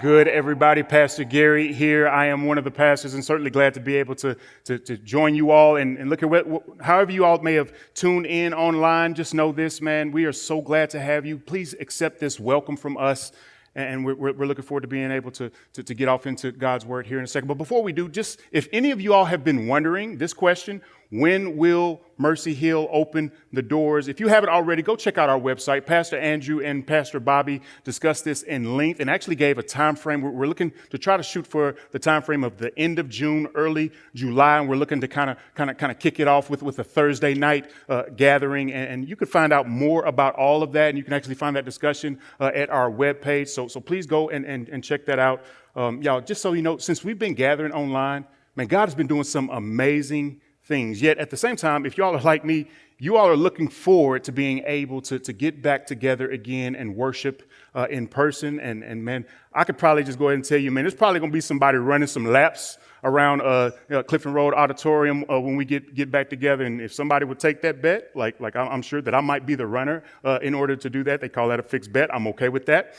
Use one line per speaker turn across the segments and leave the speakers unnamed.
Good, everybody. Pastor Gary here. I am one of the pastors and certainly glad to be able to join you all and look at however you all may have tuned in online. Just know this, man, we are so glad to have you. Please accept this welcome from us. And we're looking forward to being able to get off into God's word here in a second. But before we do, just if any of you all have been wondering this question, when will Mercy Hill open the doors? If you haven't already, go check out our website. Pastor Andrew and Pastor Bobby discussed this in length and actually gave a time frame. We're looking to try to shoot for the time frame of the end of June, early July, and we're looking to kind of kick it off with a Thursday night gathering. And you can find out more about all of that, and you can actually find that discussion at our webpage. So please go and check that out. Y'all, just so you know, since we've been gathering online, man, God has been doing some amazing things. Yet at the same time, if y'all are like me, you all are looking forward to being able to get back together again and worship in person. And man, I could probably just go ahead and tell you, man, there's probably going to be somebody running some laps around Clifton Road Auditorium when we get back together. And if somebody would take that bet, like I'm sure that I might be the runner in order to do that. They call that a fixed bet. I'm okay with that.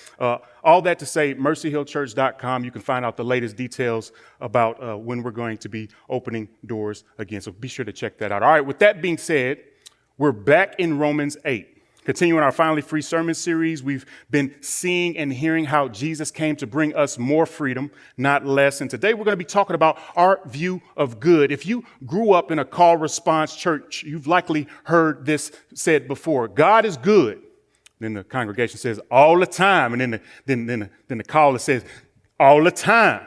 All that to say, mercyhillchurch.com. You can find out the latest details about when we're going to be opening doors again. So be sure to check that out. All right, with that being said, we're back in Romans 8. Continuing our Finally Free sermon series, we've been seeing and hearing how Jesus came to bring us more freedom, not less. And today we're going to be talking about our view of good. If you grew up in a call-response church, you've likely heard this said before. God is good. Then the congregation says, all the time. And then the caller says, all the time.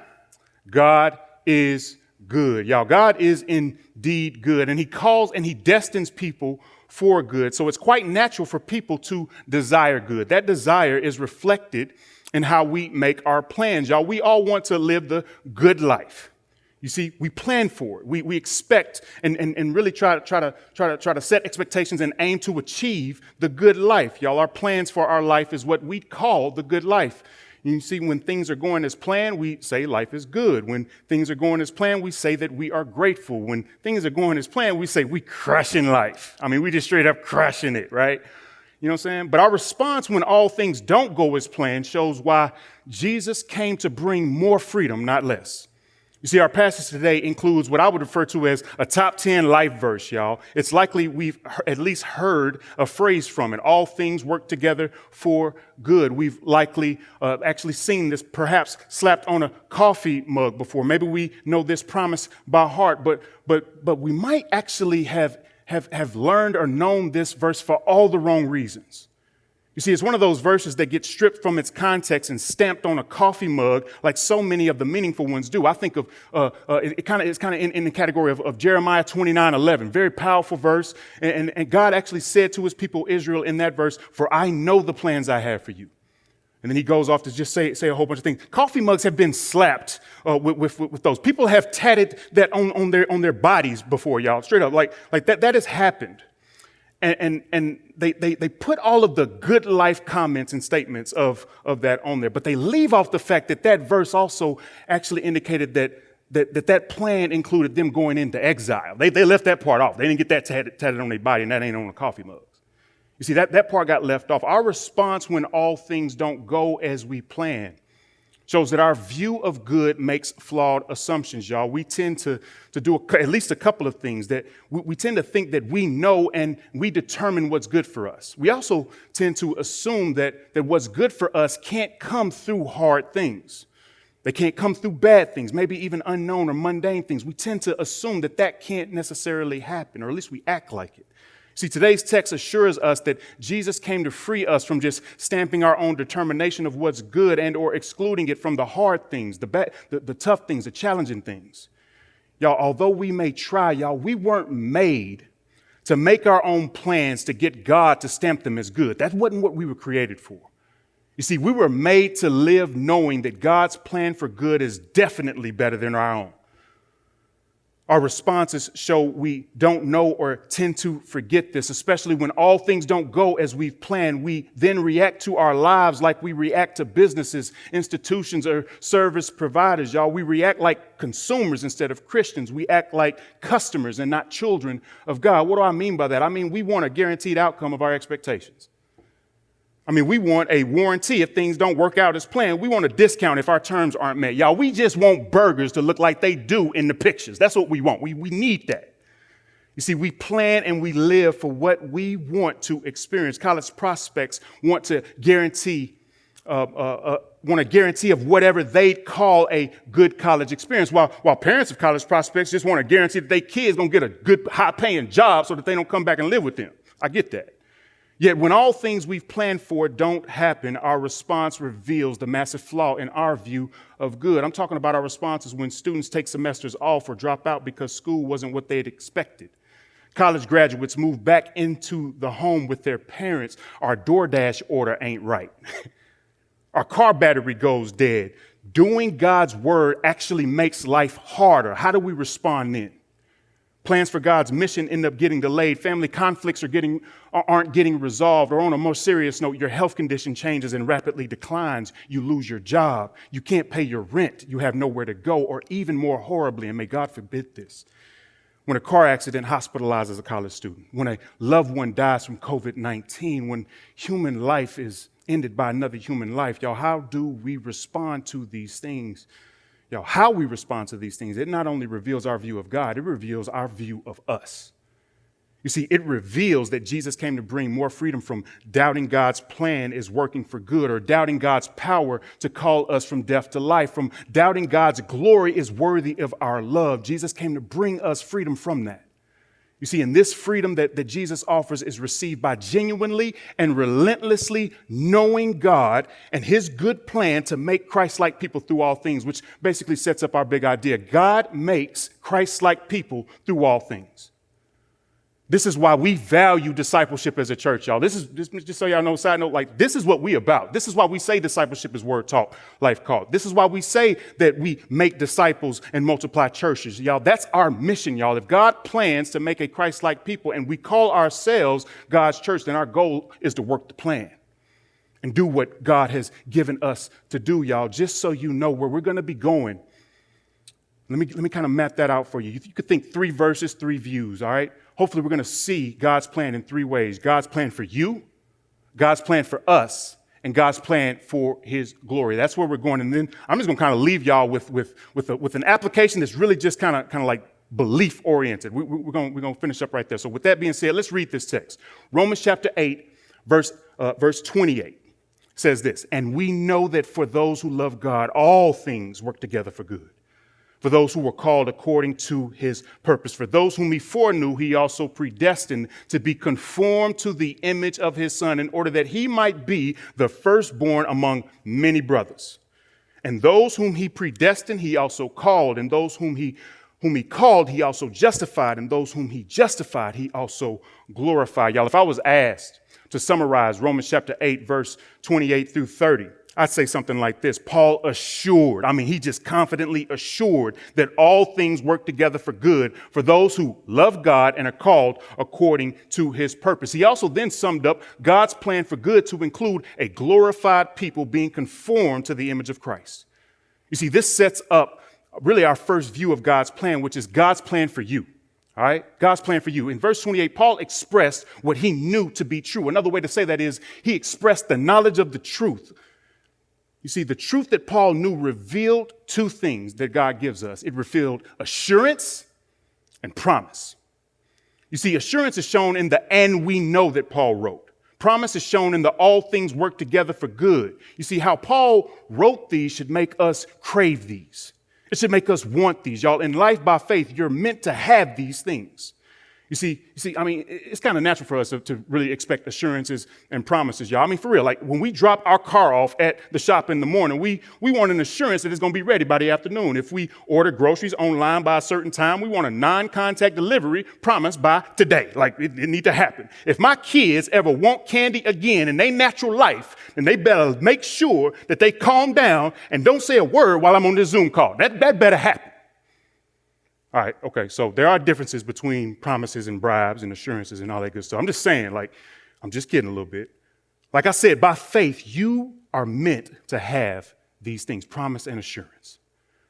God is good. Y'all, God is indeed good. And he calls and he destines people for good. So it's quite natural for people to desire good. That desire is reflected in how we make our plans. Y'all, we all want to live the good life. You see, we plan for it. We expect and really try to set expectations and aim to achieve the good life. Y'all, our plans for our life is what we call the good life. You see, when things are going as planned, we say life is good. When things are going as planned, we say that we are grateful. When things are going as planned, we say we crushing life. I mean, we just straight up crushing it, right? You know what I'm saying? But our response when all things don't go as planned shows why Jesus came to bring more freedom, not less. You see, our passage today includes what I would refer to as a top 10 life verse, y'all. It's likely we've at least heard a phrase from it. All things work together for good. We've likely actually seen this perhaps slapped on a coffee mug before. Maybe we know this promise by heart, but we might actually have learned or known this verse for all the wrong reasons. You see, it's one of those verses that gets stripped from its context and stamped on a coffee mug like so many of the meaningful ones do. I think of it's kind of in the category of Jeremiah 29:11, very powerful verse. And God actually said to his people Israel in that verse, "For I know the plans I have for you." And then he goes off to just say a whole bunch of things. Coffee mugs have been slapped with those. People have tatted that on their bodies before, y'all. Straight up, like that has happened. And they put all of the good life comments and statements of that on there, but they leave off the fact that verse also actually indicated that plan included them going into exile. They left that part off. They didn't get that tatted on their body, and that ain't on the coffee mugs. You see, that part got left off. Our response when all things don't go as we plan shows that our view of good makes flawed assumptions, y'all. We tend to do at least a couple of things. That we tend to think that we know and we determine what's good for us. We also tend to assume that what's good for us can't come through hard things. They can't come through bad things, maybe even unknown or mundane things. We tend to assume that can't necessarily happen, or at least we act like it. See, today's text assures us that Jesus came to free us from just stamping our own determination of what's good and or excluding it from the hard things, the bad, the tough things, the challenging things. Y'all, although we may try, y'all, we weren't made to make our own plans to get God to stamp them as good. That wasn't what we were created for. You see, we were made to live knowing that God's plan for good is definitely better than our own. Our responses show we don't know or tend to forget this, especially when all things don't go as we've planned. We then react to our lives like we react to businesses, institutions, or service providers, y'all. We react like consumers instead of Christians. We act like customers and not children of God. What do I mean by that? I mean, we want a guaranteed outcome of our expectations. I mean, we want a warranty if things don't work out as planned. We want a discount if our terms aren't met. Y'all, we just want burgers to look like they do in the pictures. That's what we want. We need that. You see, we plan and we live for what we want to experience. College prospects want to guarantee of whatever they call a good college experience, while parents of college prospects just want to guarantee that their kids going to get a good, high-paying job so that they don't come back and live with them. I get that. Yet when all things we've planned for don't happen, our response reveals the massive flaw in our view of good. I'm talking about our responses when students take semesters off or drop out because school wasn't what they'd expected. College graduates move back into the home with their parents. Our DoorDash order ain't right. Our car battery goes dead. Doing God's word actually makes life harder. How do we respond then? Plans for God's mission end up getting delayed. Family conflicts aren't getting resolved. Or on a more serious note, your health condition changes and rapidly declines. You lose your job. You can't pay your rent. You have nowhere to go. Or even more horribly, and may God forbid this, when a car accident hospitalizes a college student, when a loved one dies from COVID-19, when human life is ended by another human life, y'all, how do we respond to these things? Y'all, how we respond to these things, it not only reveals our view of God, it reveals our view of us. You see, it reveals that Jesus came to bring more freedom from doubting God's plan is working for good, or doubting God's power to call us from death to life, from doubting God's glory is worthy of our love. Jesus came to bring us freedom from that. You see, and this freedom that Jesus offers is received by genuinely and relentlessly knowing God and his good plan to make Christ-like people through all things, which basically sets up our big idea. God makes Christ-like people through all things. This is why we value discipleship as a church, y'all. This is just so y'all know, side note, like this is what we about. This is why we say discipleship is word taught, life called. This is why we say that we make disciples and multiply churches, y'all. That's our mission, y'all. If God plans to make a Christ-like people and we call ourselves God's church, then our goal is to work the plan and do what God has given us to do, y'all. Just so you know where we're going to be going. Let me kind of map that out for you. You could think 3 verses, 3 views, all right? Hopefully we're going to see God's plan in 3 ways. God's plan for you, God's plan for us, and God's plan for his glory. That's where we're going. And then I'm just going to kind of leave y'all with an application that's really just kind of like belief oriented. We're going to finish up right there. So with that being said, let's read this text. Romans chapter 8, verse 28 says this, "And we know that for those who love God, all things work together for good. For those who were called according to his purpose. For those whom he foreknew, he also predestined to be conformed to the image of his Son, in order that he might be the firstborn among many brothers. And those whom he predestined, he also called. And those whom he called, he also justified. And those whom he justified, he also glorified." Y'all, if I was asked to summarize Romans chapter 8, verse 28 through 30, I'd say something like this. Paul assured, he just confidently assured that all things work together for good for those who love God and are called according to his purpose. He also then summed up God's plan for good to include a glorified people being conformed to the image of Christ. You see, this sets up really our first view of God's plan, which is God's plan for you. All right, God's plan for you. In verse 28, Paul expressed what he knew to be true. Another way to say that is he expressed the knowledge of the truth. You see, the truth that Paul knew revealed 2 things that God gives us. It revealed assurance and promise. You see, assurance is shown in the "and we know" that Paul wrote. Promise is shown in the "all things work together for good." You see, how Paul wrote these should make us crave these. It should make us want these. Y'all, in life by faith, you're meant to have these things. You see, it's kind of natural for us to really expect assurances and promises, y'all. For real, like when we drop our car off at the shop in the morning, we want an assurance that it's going to be ready by the afternoon. If we order groceries online by a certain time, we want a non-contact delivery promise by today. Like it need to happen. If my kids ever want candy again in their natural life, then they better make sure that they calm down and don't say a word while I'm on this Zoom call. That better happen. All right, okay, so there are differences between promises and bribes and assurances and all that good stuff. I'm just saying, I'm just kidding a little bit. Like I said, by faith, you are meant to have these things, promise and assurance,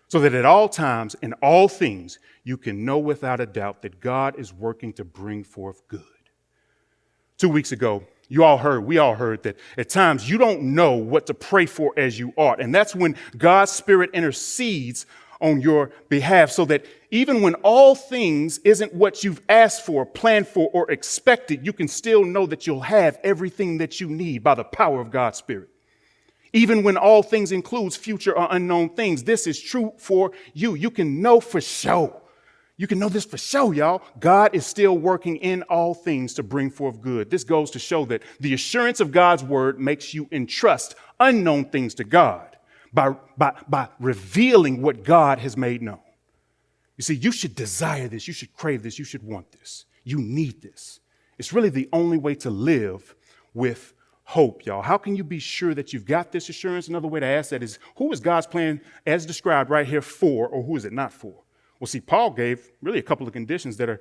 so that at all times, in all things, you can know without a doubt that God is working to bring forth good. 2 weeks ago, We all heard that at times you don't know what to pray for as you ought. And that's when God's Spirit intercedes on your behalf so that even when all things isn't what you've asked for, planned for, or expected, you can still know that you'll have everything that you need by the power of God's Spirit. Even when all things includes future or unknown things, this is true for you. You can know for sure. You can know this for sure, y'all. God is still working in all things to bring forth good. This goes to show that the assurance of God's word makes you entrust unknown things to God by revealing what God has made known. You see, you should desire this. You should crave this. You should want this. You need this. It's really the only way to live with hope, y'all. How can you be sure that you've got this assurance? Another way to ask that is, who is God's plan as described right here for, or who is it not for? Well, see, Paul gave really a couple of conditions that are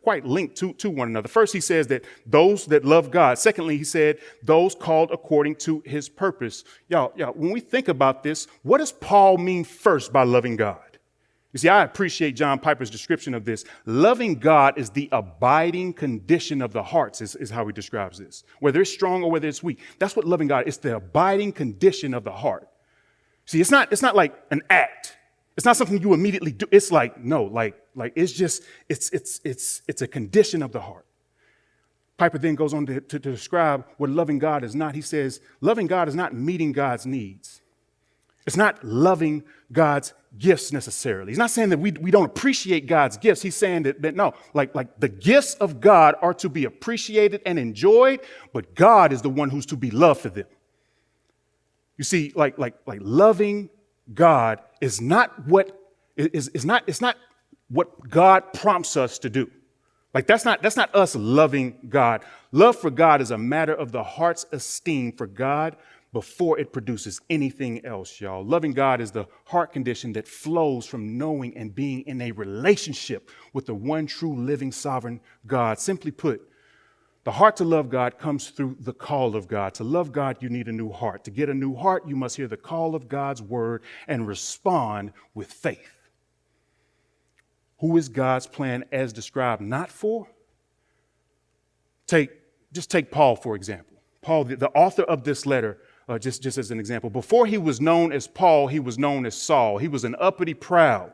quite linked to one another. First, he says that those that love God. Secondly, he said those called according to his purpose. Y'all, when we think about this, what does Paul mean first by loving God? You see, I appreciate John Piper's description of this. Loving God is the abiding condition of the hearts, is how he describes this. Whether it's strong or whether it's weak. That's what loving God is, the abiding condition of the heart. See, it's not like an act. It's not something you immediately do. It's like, no, like it's just, it's a condition of the heart. Piper then goes on to describe what loving God is not. He says, loving God is not meeting God's needs. It's not loving God's gifts necessarily. He's not saying that we don't appreciate God's gifts. He's saying that no, like the gifts of God are to be appreciated and enjoyed, but God is the one who's to be loved for them. You see, like loving God is not what it's not what God prompts us to do. Like that's not us loving God. Love for God is a matter of the heart's esteem for God before it produces anything else, y'all. Loving God is the heart condition that flows from knowing and being in a relationship with the one true living sovereign God. Simply put, the heart to love God comes through the call of God. To love God, you need a new heart. To get a new heart, you must hear the call of God's word and respond with faith. Who is God's plan as described not for? Just take Paul, for example. Paul, the author of this letter, just as an example. Before he was known as Paul, he was known as Saul. He was an uppity, proud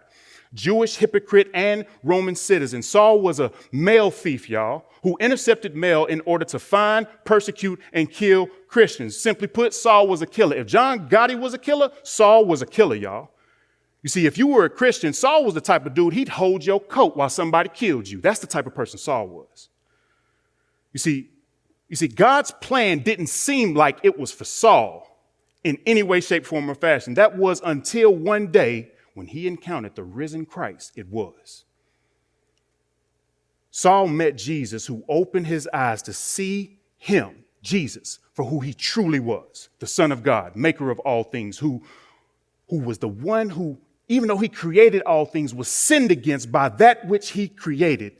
Jewish hypocrite and Roman citizen. Saul was a male thief, y'all, who intercepted mail in order to find, persecute, and kill Christians. Simply put, Saul was a killer. If John Gotti was a killer, Saul was a killer, y'all. You see, if you were a Christian, Saul was the type of dude, he'd hold your coat while somebody killed you. That's the type of person Saul was. You see, God's plan didn't seem like it was for Saul in any way, shape, form, or fashion. That was until one day when he encountered the risen Christ, it was. Saul met Jesus, who opened his eyes to see him, Jesus, for who he truly was, the Son of God, maker of all things, who was the one who, even though he created all things, was sinned against by that which he created.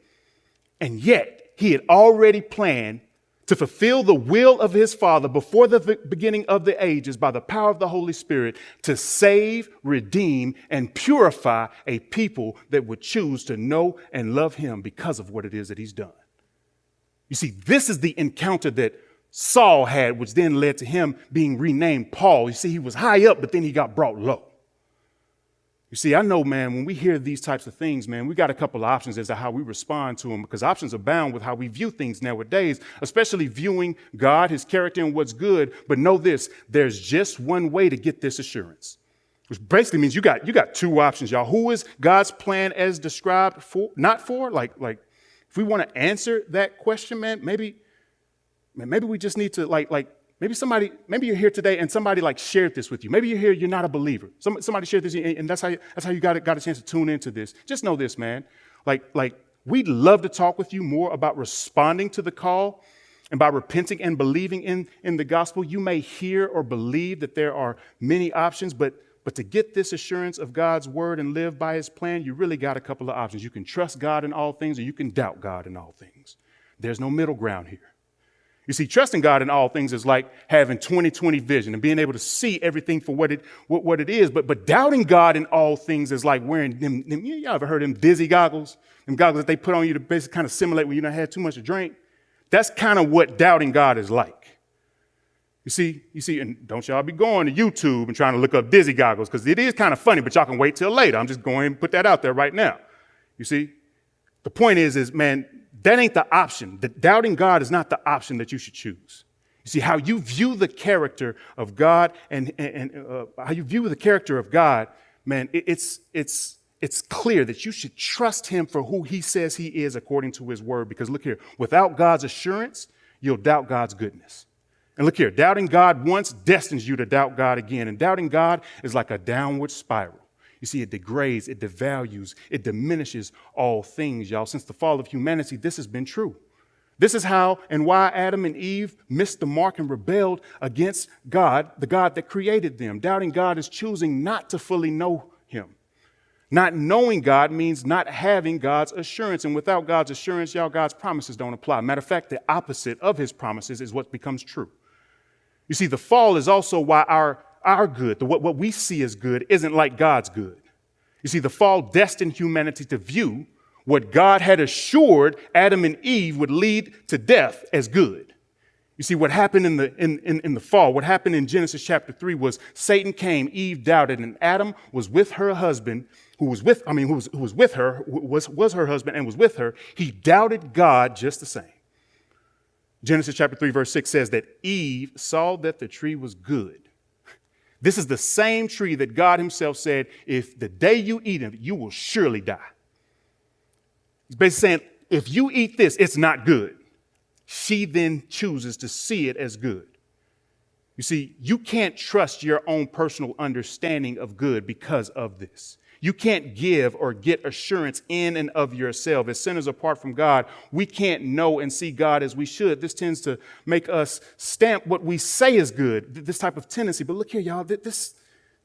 And yet he had already planned to fulfill the will of his Father before the beginning of the ages by the power of the Holy Spirit to save, redeem, and purify a people that would choose to know and love him because of what it is that he's done. You see, this is the encounter that Saul had, which then led to him being renamed Paul. You see, he was high up, but then he got brought low. You see, I know, man, when we hear these types of things, man, we got a couple of options as to how we respond to them, because options abound with how we view things nowadays, especially viewing God, his character, and what's good. But know this, there's just one way to get this assurance, which basically means you got two options, y'all. Who is God's plan as described for, not for? Like if we want to answer that question, man, maybe we just need to maybe you're here today and somebody shared this with you. Maybe you're here, you're not a believer. Somebody shared this, and that's how you got a chance to tune into this. Just know this, man. We'd love to talk with you more about responding to the call and by repenting and believing in the gospel. You may hear or believe that there are many options, but to get this assurance of God's word and live by his plan, you really got a couple of options. You can trust God in all things, or you can doubt God in all things. There's no middle ground here. You see, trusting God in all things is like having 20/20 vision and being able to see everything for what it is. But doubting God in all things is like wearing them. Y'all ever heard of them dizzy goggles? Them goggles that they put on you to basically kind of simulate when you done had too much to drink. That's kind of what doubting God is like. You see, and don't y'all be going to YouTube and trying to look up dizzy goggles, because it is kind of funny, but y'all can wait till later. I'm just going to put that out there right now. You see, the point is, man, that ain't the option. Doubting God is not the option that you should choose. You see, how you view the character of God and how you view the character of God, man, it's clear that you should trust him for who he says he is according to his word. Because look here, without God's assurance, you'll doubt God's goodness. And look here, doubting God once destines you to doubt God again. And doubting God is like a downward spiral. You see, it degrades, it devalues, it diminishes all things, y'all. Since the fall of humanity, this has been true. This is how and why Adam and Eve missed the mark and rebelled against God, the God that created them. Doubting God is choosing not to fully know him. Not knowing God means not having God's assurance. And without God's assurance, y'all, God's promises don't apply. Matter of fact, the opposite of his promises is what becomes true. You see, the fall is also why our good, what we see as good, isn't like God's good. You see, the fall destined humanity to view what God had assured Adam and Eve would lead to death as good. You see, what happened in the fall, what happened in Genesis chapter 3 was Satan came, Eve doubted, and Adam was with her husband, who was her husband and was with her. He doubted God just the same. Genesis chapter 3, verse 6 says that Eve saw that the tree was good. This is the same tree that God himself said, if the day you eat of it, you will surely die. He's basically saying, if you eat this, it's not good. She then chooses to see it as good. You see, you can't trust your own personal understanding of good because of this. You can't give or get assurance in and of yourself. As sinners apart from God, we can't know and see God as we should. This tends to make us stamp what we say is good, this type of tendency. But look here, y'all, this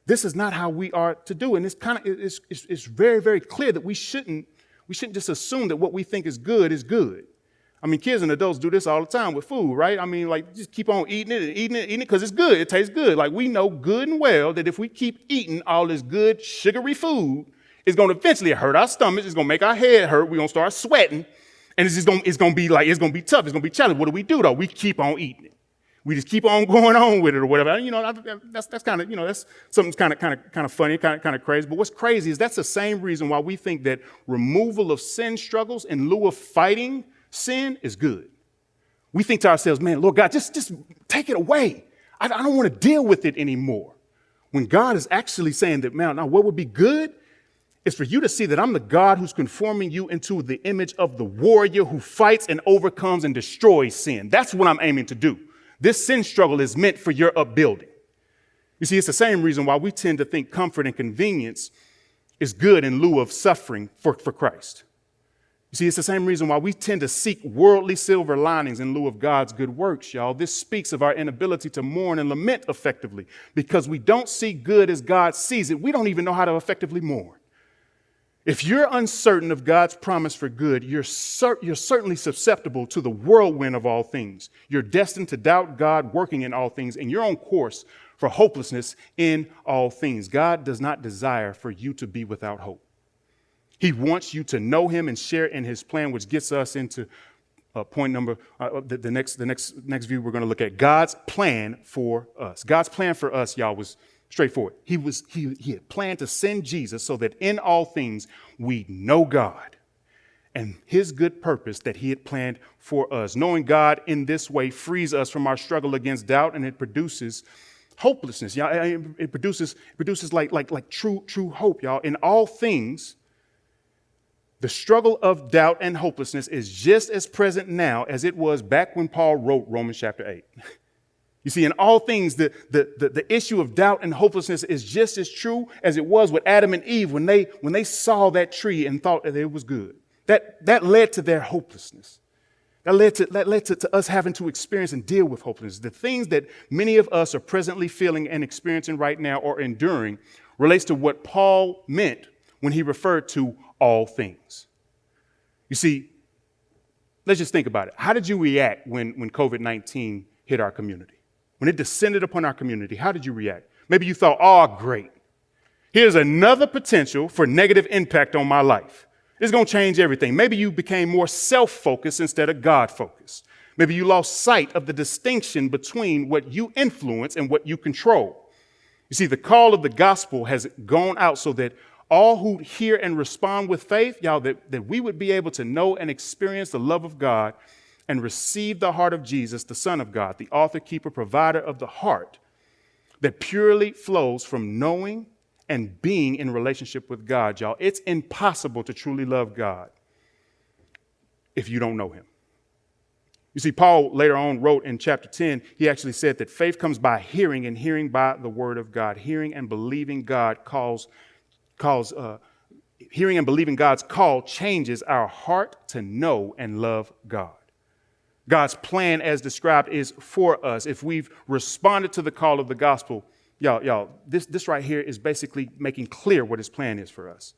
is not how we are to do. And it's very, very clear that we shouldn't just assume that what we think is good is good. I mean, kids and adults do this all the time with food, right? I mean, like, just keep on eating it because it's good. It tastes good. Like, we know good and well that if we keep eating all this good, sugary food, it's going to eventually hurt our stomachs. It's going to make our head hurt. We're going to start sweating. And it's going to be tough. It's going to be challenging. What do, though? We keep on eating it. We just keep on going on with it or whatever. You know, that's kind of, that's something kind of funny, kind of crazy. But what's crazy is that's the same reason why we think that removal of sin struggles in lieu of fighting sin is good. We think to ourselves, man, Lord God, just take it away. I don't want to deal with it anymore. When God is actually saying that, man, now what would be good is for you to see that I'm the God who's conforming you into the image of the warrior who fights and overcomes and destroys sin. That's what I'm aiming to do. This sin struggle is meant for your upbuilding. You see, it's the same reason why we tend to think comfort and convenience is good in lieu of suffering for Christ. You see, it's the same reason why we tend to seek worldly silver linings in lieu of God's good works, y'all. This speaks of our inability to mourn and lament effectively because we don't see good as God sees it. We don't even know how to effectively mourn. If you're uncertain of God's promise for good, you're certainly susceptible to the whirlwind of all things. You're destined to doubt God working in all things and you're on course for hopelessness in all things. God does not desire for you to be without hope. He wants you to know him and share in his plan, which gets us into point number, the next view we're going to look at. God's plan for us. God's plan for us, y'all, was straightforward. He had planned to send Jesus so that in all things we know God and his good purpose that he had planned for us. Knowing God in this way frees us from our struggle against doubt, and it produces hopelessness. Y'all, it produces like true hope, y'all. In all things, the struggle of doubt and hopelessness is just as present now as it was back when Paul wrote Romans chapter 8. You see, in all things, the issue of doubt and hopelessness is just as true as it was with Adam and Eve when they saw that tree and thought that it was good. That led to their hopelessness. That led to us having to experience and deal with hopelessness. The things that many of us are presently feeling and experiencing right now or enduring relates to what Paul meant when he referred to all things. You see, let's just think about it. How did you react when COVID-19 hit our community? When it descended upon our community, how did you react? Maybe you thought, oh, great. Here's another potential for negative impact on my life. It's going to change everything. Maybe you became more self-focused instead of God-focused. Maybe you lost sight of the distinction between what you influence and what you control. You see, the call of the gospel has gone out so that all who hear and respond with faith, y'all, that we would be able to know and experience the love of God and receive the heart of Jesus, the Son of God, the author, keeper, provider of the heart that purely flows from knowing and being in relationship with God, y'all. It's impossible to truly love God if you don't know him. You see, Paul later on wrote in chapter 10, he actually said that faith comes by hearing and hearing by the word of God. Hearing and believing hearing and believing God's call changes our heart to know and love God. God's plan, as described, is for us. If we've responded to the call of the gospel, y'all, this right here is basically making clear what his plan is for us.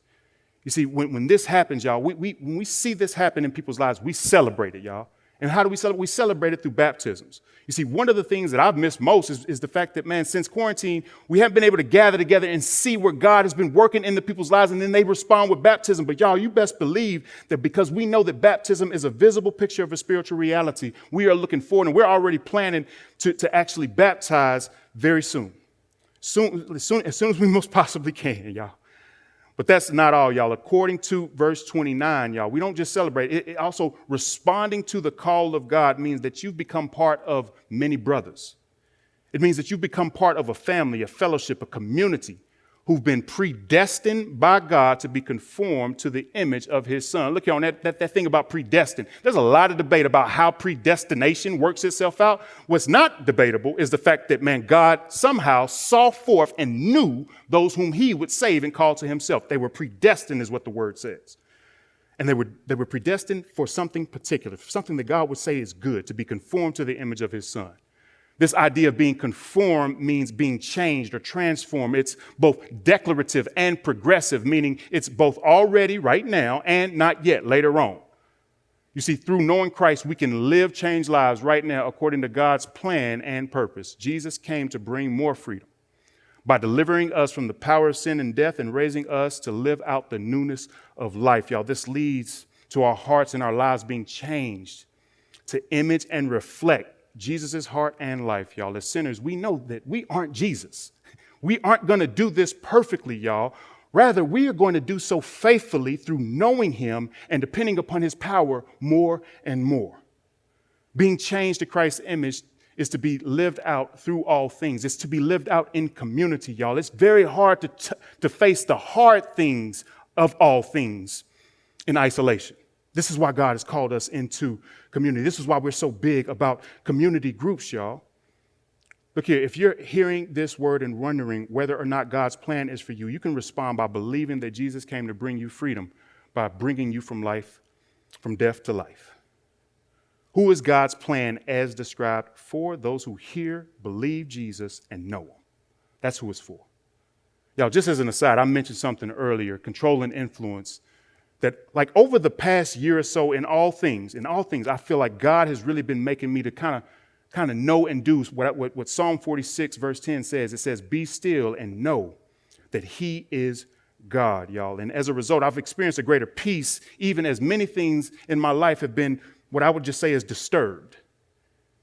You see, when this happens, y'all, when we see this happen in people's lives, we celebrate it, y'all. And how do we celebrate? We celebrate it through baptisms. You see, one of the things that I've missed most is the fact that, man, since quarantine, we haven't been able to gather together and see where God has been working in the people's lives, and then they respond with baptism. But y'all, you best believe that because we know that baptism is a visible picture of a spiritual reality, we are looking forward, and we're already planning to actually baptize very soon. As soon as we most possibly can, y'all. But that's not all, y'all. According to verse 29, y'all, we don't just celebrate. It also responding to the call of God means that you've become part of many brothers. It means that you've become part of a family, a fellowship, a community who've been predestined by God to be conformed to the image of his son. Look here on that thing about predestined. There's a lot of debate about how predestination works itself out. What's not debatable is the fact that, man, God somehow saw forth and knew those whom he would save and call to himself. They were predestined is what the word says. And they were predestined for something particular, something that God would say is good, to be conformed to the image of his son. This idea of being conformed means being changed or transformed. It's both declarative and progressive, meaning it's both already right now and not yet later on. You see, through knowing Christ, we can live changed lives right now according to God's plan and purpose. Jesus came to bring more freedom by delivering us from the power of sin and death and raising us to live out the newness of life. Y'all, this leads to our hearts and our lives being changed to image and reflect Jesus' heart and life, y'all. As sinners, we know that we aren't Jesus. We aren't going to do this perfectly, y'all. Rather, we are going to do so faithfully through knowing him and depending upon his power more and more. Being changed to Christ's image is to be lived out through all things. It's to be lived out in community, y'all. It's very hard to face the hard things of all things in isolation. This is why God has called us into community. This is why we're so big about community groups, y'all. Look here, if you're hearing this word and wondering whether or not God's plan is for you, you can respond by believing that Jesus came to bring you freedom, by bringing you from death to life. Who is God's plan as described? For those who hear, believe Jesus, and know him. That's who it's for. Y'all, just as an aside, I mentioned something earlier, control and influence. That like over the past year or so in all things, I feel like God has really been making me to kind of know and do what Psalm 46 verse 10 says. It says, be still and know that he is God, y'all. And as a result, I've experienced a greater peace, even as many things in my life have been what I would just say is disturbed.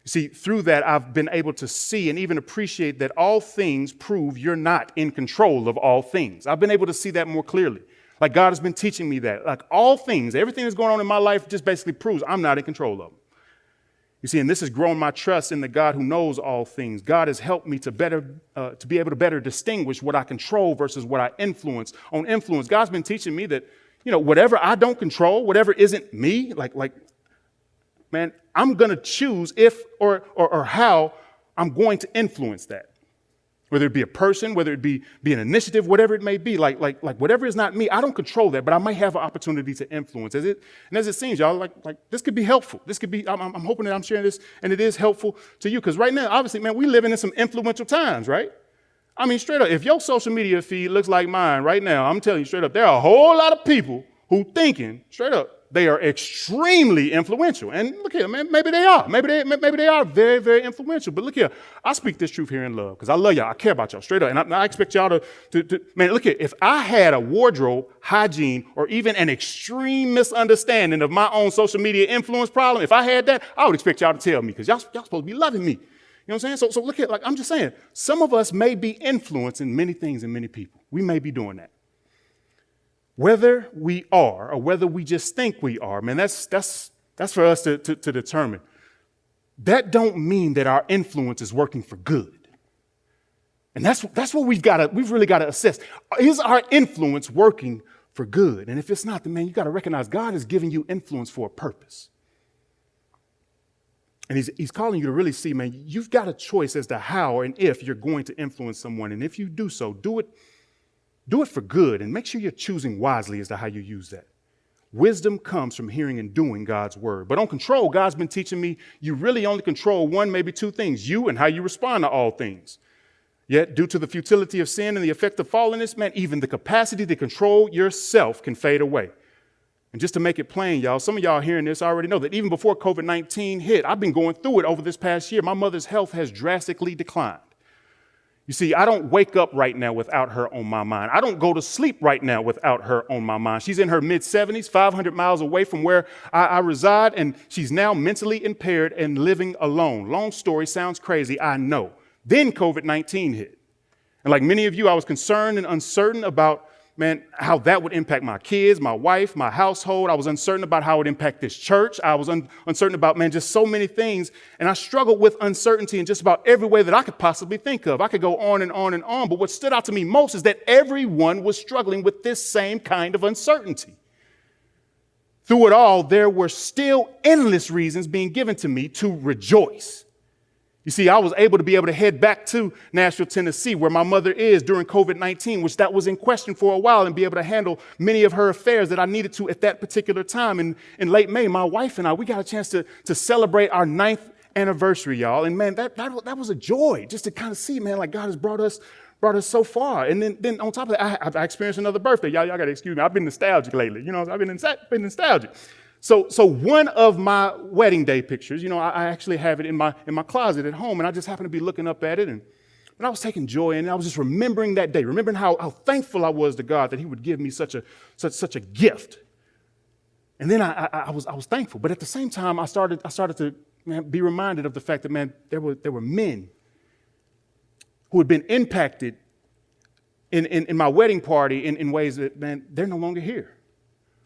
You see, through that, I've been able to see and even appreciate that all things prove you're not in control of all things. I've been able to see that more clearly. Like God has been teaching me that. Like all things, everything that's going on in my life just basically proves I'm not in control of them. You see, and this has grown my trust in the God who knows all things. God has helped me to be able to better distinguish what I control versus what I influence. On influence, God's been teaching me that, whatever I don't control, whatever isn't me, man, I'm going to choose if or how I'm going to influence that. Whether it be a person, whether it be an initiative, whatever it may be, like whatever is not me, I don't control that, but I might have an opportunity to influence. As it seems, y'all, like this could be helpful. This could be. I'm hoping that I'm sharing this, and it is helpful to you, because right now, obviously, man, we living in some influential times, right? I mean, straight up, if your social media feed looks like mine right now, I'm telling you straight up, there are a whole lot of people who thinking straight up they are extremely influential. And look here, man, maybe they are. Maybe they are very, very influential. But look here, I speak this truth here in love because I love y'all. I care about y'all straight up. And I expect y'all to man, look here, if I had a wardrobe, hygiene, or even an extreme misunderstanding of my own social media influence problem, if I had that, I would expect y'all to tell me because y'all supposed to be loving me. You know what I'm saying? So look here, like I'm just saying, some of us may be influencing many things and many people. We may be doing that. Whether we are or whether we just think we are, man, that's for us to determine. That don't mean that our influence is working for good. And that's what we've really got to assess. Is our influence working for good? And if it's not, then man, you got to recognize God is giving you influence for a purpose. And he's calling you to really see, man, you've got a choice as to how and if you're going to influence someone. And if you do so, do it for good and make sure you're choosing wisely as to how you use that. Wisdom comes from hearing and doing God's word. But on control, God's been teaching me you really only control one, maybe two things, you and how you respond to all things. Yet, due to the futility of sin and the effect of fallenness, man, even the capacity to control yourself can fade away. And just to make it plain, y'all, some of y'all hearing this already know that even before COVID-19 hit, I've been going through it over this past year. My mother's health has drastically declined. You see, I don't wake up right now without her on my mind. I don't go to sleep right now without her on my mind. She's in her mid-70s, 500 miles away from where I reside, and she's now mentally impaired and living alone. Long story, sounds crazy, I know. Then COVID-19 hit. And like many of you, I was concerned and uncertain about, man, how that would impact my kids, my wife, my household. I was uncertain about how it would impact this church. I was uncertain about, man, just so many things. And I struggled with uncertainty in just about every way that I could possibly think of. I could go on and on and on. But what stood out to me most is that everyone was struggling with this same kind of uncertainty. Through it all, there were still endless reasons being given to me to rejoice. You see, I was able to head back to Nashville, Tennessee, where my mother is during COVID-19, which that was in question for a while, and be able to handle many of her affairs that I needed to at that particular time. And in late May, my wife and I, we got a chance to celebrate our 9th anniversary, y'all. And man, that was a joy just to kind of see, man, like God has brought us so far. And then on top of that, I experienced another birthday. Y'all got to excuse me. I've been nostalgic lately. You know, I've been nostalgic. So one of my wedding day pictures, you know, I actually have it in my closet at home, and I just happened to be looking up at it, and I was taking joy in it. I was just remembering that day, remembering how thankful I was to God that He would give me such a gift. And then I was thankful, but at the same time, I started to be reminded of the fact that, man, there were men who had been impacted in my wedding party in ways that, man, they're no longer here.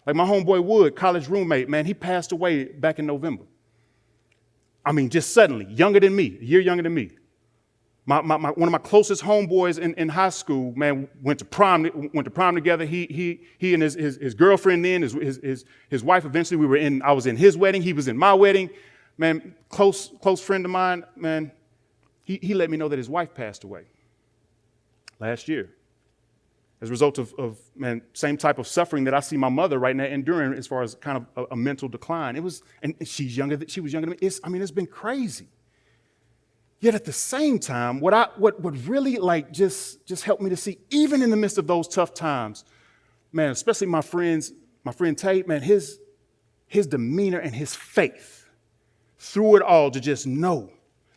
Like my homeboy Wood, college roommate, man, he passed away back in November. I mean, just suddenly, younger than me, a year younger than me. One of my closest homeboys in high school, man, went to prom together. He and his girlfriend then, his wife eventually. I was in his wedding, he was in my wedding. Man, close friend of mine, man, he let me know that his wife passed away last year. As a result of man, same type of suffering that I see my mother right now enduring as far as kind of a mental decline. And she was younger than me. It's been crazy. Yet at the same time, what really like just helped me to see, even in the midst of those tough times, man, especially my friend Tate, man, his demeanor and his faith through it all to just know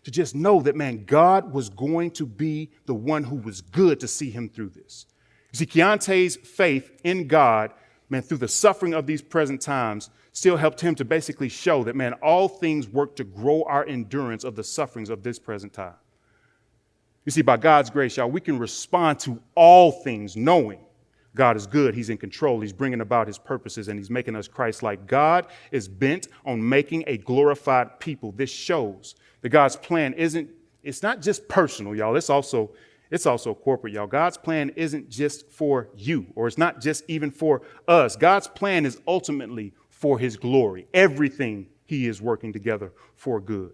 that, man, God was going to be the one who was good to see him through this. You see, Keontae's faith in God, man, through the suffering of these present times, still helped him to basically show that, man, all things work to grow our endurance of the sufferings of this present time. You see, by God's grace, y'all, we can respond to all things knowing God is good, He's in control, He's bringing about His purposes, and He's making us Christ-like. God is bent on making a glorified people. This shows that God's plan it's not just personal, y'all, it's also corporate, y'all. God's plan isn't just for you, or it's not just even for us. God's plan is ultimately for His glory. Everything He is working together for good.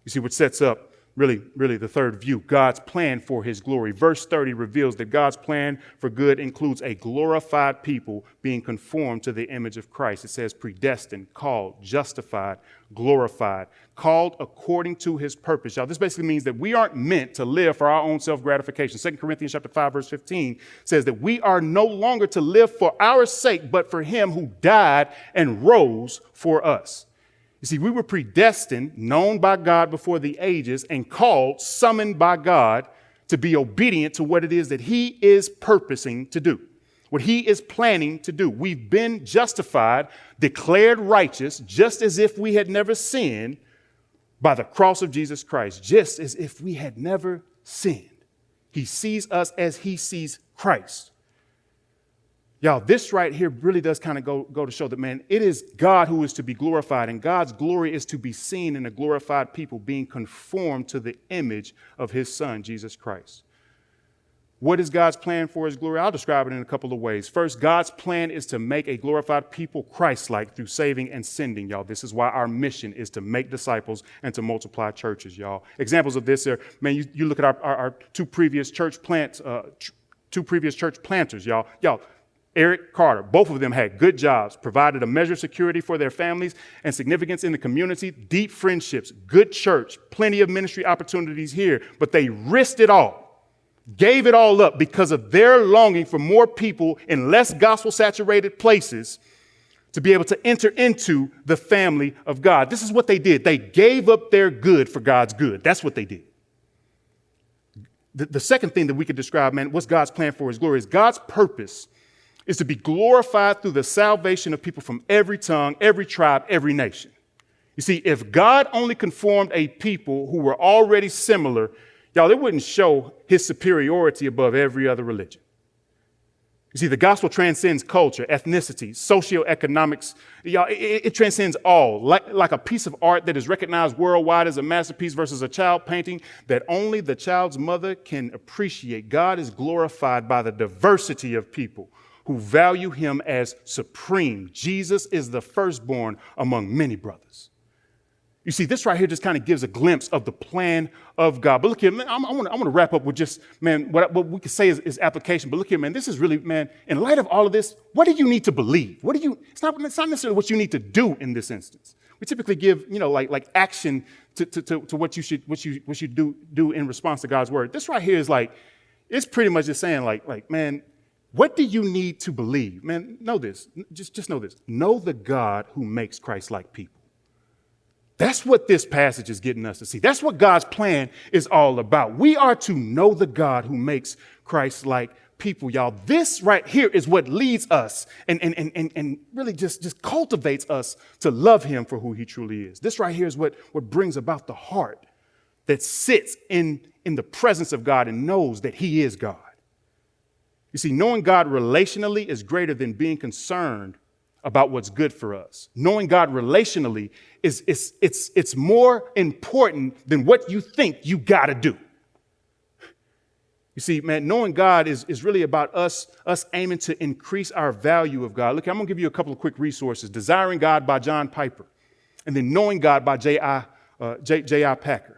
You see, what sets up really the third view, God's plan for his glory. Verse 30 reveals that God's plan for good includes a glorified people being conformed to the image of Christ. It says predestined, called, justified, glorified, called according to his purpose. Y'all, this basically means that we aren't meant to live for our own self-gratification. 2 Corinthians chapter 5, verse 15 says that we are no longer to live for our sake, but for him who died and rose for us. You see, we were predestined, known by God before the ages, and called, summoned by God to be obedient to what it is that he is purposing to do, what he is planning to do. We've been justified, declared righteous, just as if we had never sinned by the cross of Jesus Christ, just as if we had never sinned. He sees us as he sees Christ. Y'all, this right here really does kind of go to show that, man, it is God who is to be glorified, and God's glory is to be seen in a glorified people being conformed to the image of his son, Jesus Christ. What is God's plan for his glory? I'll describe it in a couple of ways. First, God's plan is to make a glorified people Christ-like through saving and sending, y'all. This is why our mission is to make disciples and to multiply churches, y'all. Examples of this are, man, you look at our two previous church planters, y'all. Eric Carter, both of them had good jobs, provided a measure of security for their families and significance in the community, deep friendships, good church, plenty of ministry opportunities here, but they risked it all, gave it all up because of their longing for more people in less gospel-saturated places to be able to enter into the family of God. This is what they did. They gave up their good for God's good. That's what they did. The second thing that we could describe, man, what's God's plan for his glory is God's purpose is to be glorified through the salvation of people from every tongue, every tribe, every nation. You see, if God only conformed a people who were already similar, y'all, it wouldn't show his superiority above every other religion. You see, the gospel transcends culture, ethnicity, socioeconomics. Y'all, it transcends all. Like a piece of art that is recognized worldwide as a masterpiece versus a child painting that only the child's mother can appreciate. God is glorified by the diversity of people who value him as supreme. Jesus is the firstborn among many brothers. You see, this right here just kind of gives a glimpse of the plan of God. But look here, man, I want to wrap up with just, man, what we could say is application. But look here, man, this is really, man, in light of all of this, what do you need to believe? It's not necessarily what you need to do in this instance. We typically give, like action to what you should do in response to God's word. This right here is like, it's pretty much just saying like, man, what do you need to believe? Man, know this. Just know this. Know the God who makes Christ-like people. That's what this passage is getting us to see. That's what God's plan is all about. We are to know the God who makes Christ-like people, y'all. This right here is what leads us and really just cultivates us to love him for who he truly is. This right here is what brings about the heart that sits in the presence of God and knows that he is God. You see, knowing God relationally is greater than being concerned about what's good for us. Knowing God relationally it's more important than what you think you got to do. You see, man, knowing God is really about us aiming to increase our value of God. Look, I'm going to give you a couple of quick resources. Desiring God by John Piper, and then Knowing God by J.I. Packer.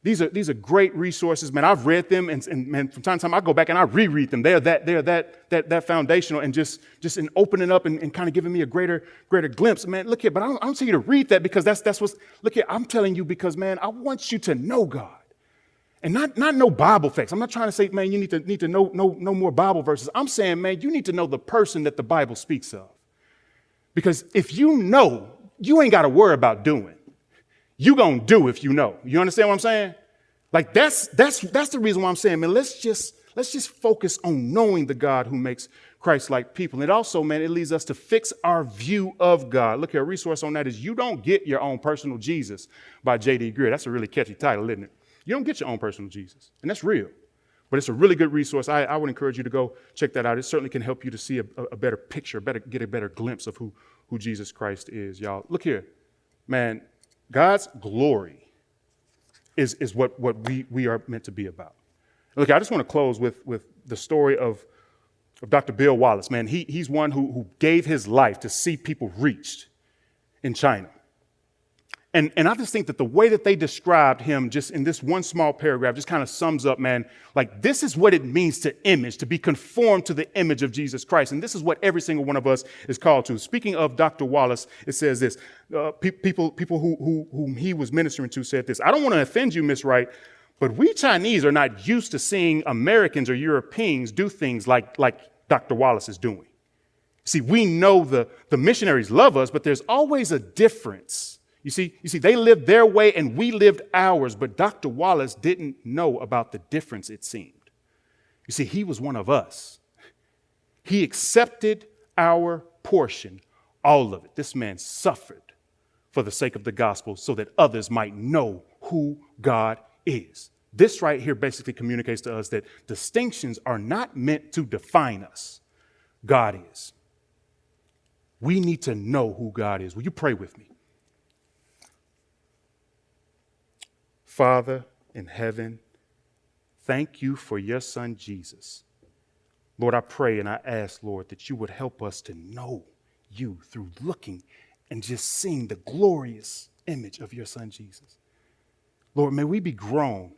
These are great resources, man. I've read them, and man, from time to time I go back and I reread them. They're that foundational, and just in opening up and kind of giving me a greater glimpse, man. Look here, but I don't tell you to read that because that's what's. Look here, I'm telling you because, man, I want you to know God, and not know Bible facts. I'm not trying to say, man, you need to know more Bible verses. I'm saying, man, you need to know the person that the Bible speaks of, because if you know, you ain't got to worry about doing. You gonna do if you know. You understand what I'm saying? Like that's the reason why I'm saying, man, let's just focus on knowing the God who makes Christ-like people. And it also, man, it leads us to fix our view of God. Look, a resource on that is You Don't Get Your Own Personal Jesus by J.D. Greear. That's a really catchy title, isn't it? You don't get your own personal Jesus, and that's real. But it's a really good resource. I would encourage you to go check that out. It certainly can help you to see a better picture, get a better glimpse of who Jesus Christ is, y'all. Look here, man. God's glory is what we are meant to be about. Look, I just want to close with the story of Dr. Bill Wallace. Man, he's one who gave his life to see people reached in China. And I just think that the way that they described him just in this one small paragraph just kind of sums up, man, like this is what it means to image, to be conformed to the image of Jesus Christ. And this is what every single one of us is called to. Speaking of Dr. Wallace, it says this, people whom he was ministering to said this: I don't want to offend you, Miss Wright, but we Chinese are not used to seeing Americans or Europeans do things like Dr. Wallace is doing. See, we know the missionaries love us, but there's always a difference. You see, they lived their way and we lived ours, but Dr. Wallace didn't know about the difference, it seemed. You see, he was one of us. He accepted our portion, all of it. This man suffered for the sake of the gospel so that others might know who God is. This right here basically communicates to us that distinctions are not meant to define us. God is. We need to know who God is. Will you pray with me? Father in heaven, thank you for your son, Jesus. Lord, I pray and I ask, Lord, that you would help us to know you through looking and just seeing the glorious image of your son, Jesus. Lord, may we be grown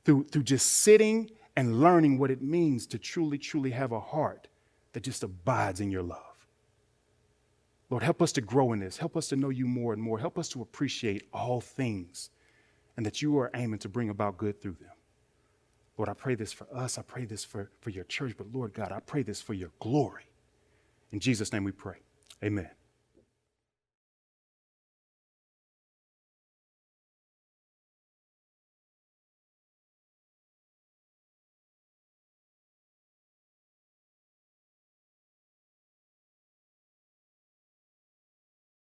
through just sitting and learning what it means to truly, truly have a heart that just abides in your love. Lord, help us to grow in this. Help us to know you more and more. Help us to appreciate all things and that you are aiming to bring about good through them. Lord, I pray this for us. I pray this for your church. But Lord God, I pray this for your glory. In Jesus' name we pray. Amen.